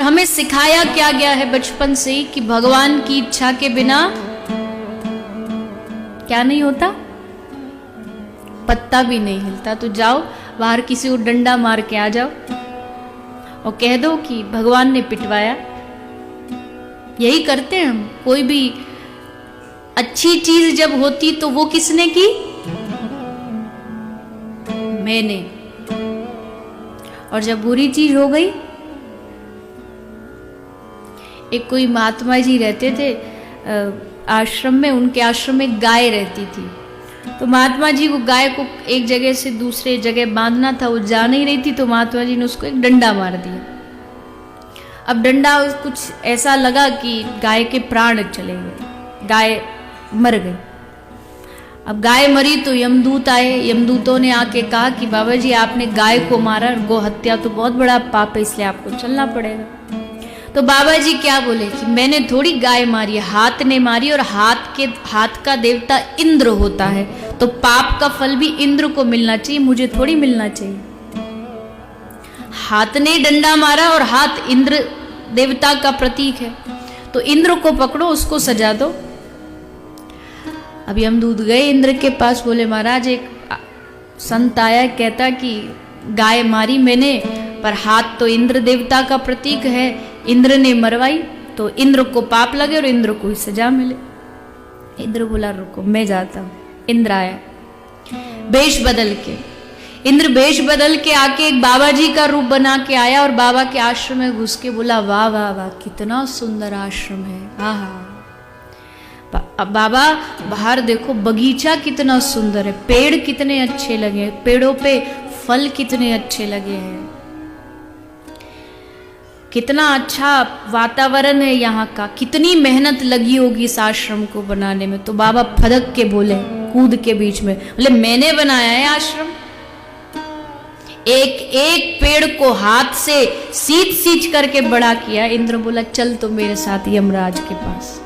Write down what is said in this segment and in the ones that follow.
हमें सिखाया क्या गया है बचपन से ही कि भगवान की इच्छा के बिना क्या नहीं होता, पत्ता भी नहीं हिलता। तो जाओ बाहर किसी को डंडा मार के आ जाओ और कह दो कि भगवान ने पिटवाया। यही करते हैं हम। कोई भी अच्छी चीज जब होती तो वो किसने की, मैंने। और जब बुरी चीज हो गई, एक कोई महात्मा जी रहते थे आश्रम में, उनके आश्रम में गाय रहती थी। तो महात्मा जी को गाय को एक जगह से दूसरे जगह बांधना था, वो जा नहीं रही थी, तो महात्मा जी ने उसको एक डंडा मार दिया। अब डंडा कुछ ऐसा लगा कि गाय के प्राण चले गए, गाय मर गई। अब गाय मरी तो यमदूत आए। यमदूतों ने आके कहा कि बाबा जी आपने गाय को मारा, गौ हत्या तो बहुत बड़ा पाप है, इसलिए आपको चलना पड़ेगा। तो बाबा जी क्या बोले कि मैंने थोड़ी गाय मारी है, हाथ ने मारी, और हाथ का देवता इंद्र होता है, तो पाप का फल भी इंद्र को मिलना चाहिए, मुझे थोड़ी मिलना चाहिए। हाथ ने डंडा मारा और हाथ इंद्र देवता का प्रतीक है, तो इंद्र को पकड़ो, उसको सजा दो। अब यमदूत गए इंद्र के पास, बोले महाराज एक संत आया, कहता कि गाय मारी मैंने, पर हाथ तो इंद्र देवता का प्रतीक है, इंद्र ने मरवाई, तो इंद्र को पाप लगे और इंद्र को ही सजा मिले। इंद्र बोला रुको मैं जाता हूं। इंद्र आया वेश बदल के। इंद्र वेश बदल के आके एक बाबा जी का रूप बना के आया और बाबा के आश्रम में घुस के बोला वाह वाह वाह कितना सुंदर आश्रम है, आहा। अब बाबा बाहर देखो बगीचा कितना सुंदर है, पेड़ कितने अच्छे लगे, पेड़ों पे फल कितने अच्छे लगे हैं, कितना अच्छा वातावरण है यहाँ का, कितनी मेहनत लगी होगी इस आश्रम को बनाने में। तो बाबा फदक के बोले कूद के बीच में, बोले मैंने बनाया है आश्रम, एक एक पेड़ को हाथ से सींच सींच करके बड़ा किया। इंद्र बोला चल तो मेरे साथ यमराज के पास।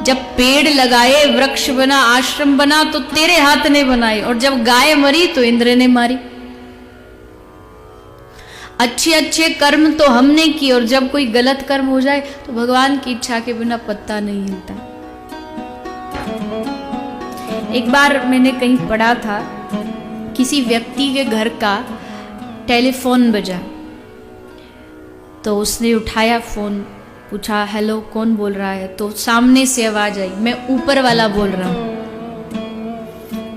जब पेड़ लगाए, वृक्ष बना, आश्रम बना, तो तेरे हाथ ने बनाए, और जब गाय मरी तो इंद्र ने मारी। अच्छे अच्छे कर्म तो हमने किए, और जब कोई गलत कर्म हो जाए तो भगवान की इच्छा के बिना पत्ता नहीं हिलता। एक बार मैंने कहीं पढ़ा था, किसी व्यक्ति के घर का टेलीफोन बजा, तो उसने उठाया फोन, पूछा हेलो कौन बोल रहा है, तो सामने से आवाज आई मैं ऊपर वाला बोल रहा हूँ।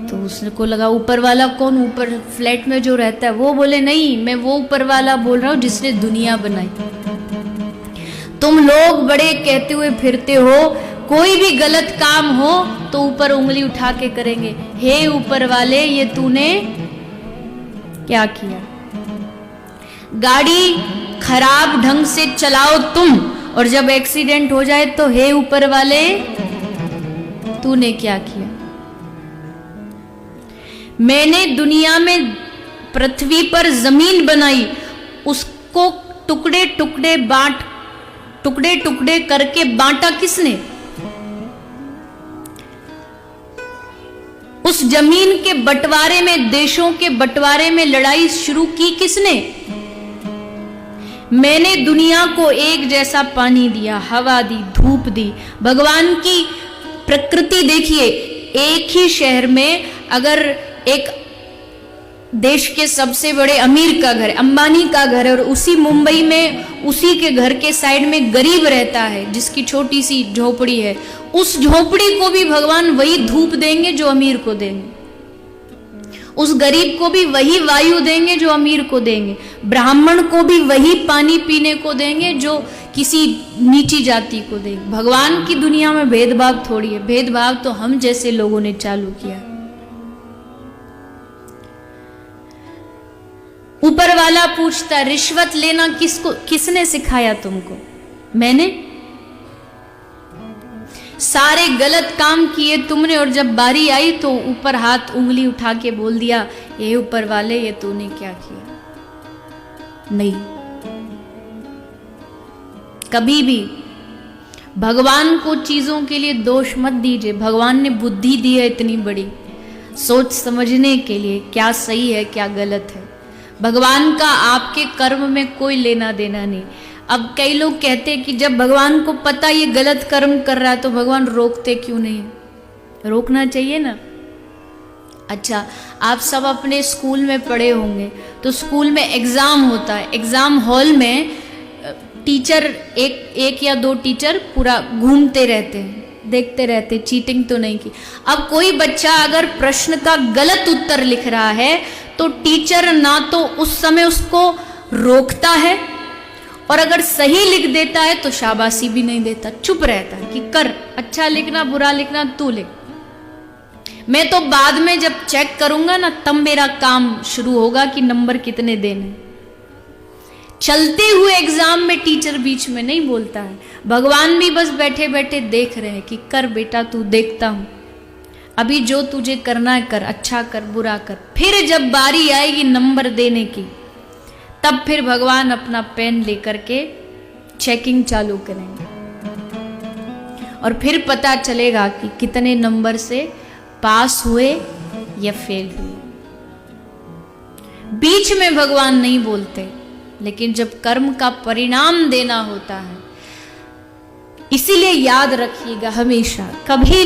तो उसने को लगा ऊपर वाला कौन, ऊपर फ्लैट में जो रहता है वो? बोले नहीं मैं वो ऊपर वाला बोल रहा हूँ जिसने दुनिया बनाई। तुम लोग बड़े कहते हुए फिरते हो, कोई भी गलत काम हो तो ऊपर उंगली उठा के करेंगे, हे ऊपर वाले ये तूने क्या किया। गाड़ी खराब ढंग से चलाओ तुम, और जब एक्सीडेंट हो जाए तो हे ऊपर वाले तूने क्या किया। मैंने दुनिया में पृथ्वी पर जमीन बनाई, उसको टुकड़े टुकड़े करके बांटा किसने? उस जमीन के बंटवारे में, देशों के बंटवारे में लड़ाई शुरू की किसने? मैंने दुनिया को एक जैसा पानी दिया, हवा दी, धूप दी। भगवान की प्रकृति देखिए, एक ही शहर में अगर एक देश के सबसे बड़े अमीर का घर, अंबानी का घर है, और उसी मुंबई में उसी के घर के साइड में गरीब रहता है जिसकी छोटी सी झोपड़ी है, उस झोपड़ी को भी भगवान वही धूप देंगे जो अमीर को देंगे, उस गरीब को भी वही वायु देंगे जो अमीर को देंगे, ब्राह्मण को भी वही पानी पीने को देंगे जो किसी नीची जाति को देंगे। भगवान की दुनिया में भेदभाव थोड़ी है, भेदभाव तो हम जैसे लोगों ने चालू किया। ऊपर वाला पूछता रिश्वत लेना किसने सिखाया तुमको? मैंने। सारे गलत काम किए तुमने, और जब बारी आई तो ऊपर हाथ उंगली उठा के बोल दिया ये ऊपर वाले ये तूने क्या किया। नहीं, कभी भी भगवान को चीजों के लिए दोष मत दीजिए। भगवान ने बुद्धि दी है इतनी बड़ी, सोच समझने के लिए क्या सही है क्या गलत है। भगवान का आपके कर्म में कोई लेना देना नहीं। अब कई लोग कहते हैं कि जब भगवान को पता ये गलत कर्म कर रहा है तो भगवान रोकते क्यों नहीं? रोकना चाहिए ना। अच्छा, आप सब अपने स्कूल में पढ़े होंगे, तो स्कूल में एग्जाम होता है। एग्जाम हॉल में टीचर एक या दो टीचर पूरा घूमते रहते हैं, देखते रहते, चीटिंग तो नहीं की। अब कोई बच्चा अगर प्रश्न का गलत उत्तर लिख रहा है तो टीचर ना तो उस समय उसको रोकता है, और अगर सही लिख देता है तो शाबाशी भी नहीं देता, चुप रहता है कि कर, अच्छा लिखना बुरा लिखना तू लिख, मैं तो बाद में जब चेक करूंगा ना तब मेरा काम शुरू होगा कि नंबर कितने देने। चलते हुए एग्जाम में टीचर बीच में नहीं बोलता है, भगवान भी बस बैठे बैठे देख रहे हैं कि कर बेटा तू, देखता हूं, अभी जो तुझे करना है कर, अच्छा कर बुरा कर। फिर जब बारी आएगी नंबर देने की तब फिर भगवान अपना पेन लेकर के चेकिंग चालू करेंगे, और फिर पता चलेगा कि कितने नंबर से पास हुए या फेल हुए। बीच में भगवान नहीं बोलते, लेकिन जब कर्म का परिणाम देना होता है, इसीलिए याद रखिएगा हमेशा, कभी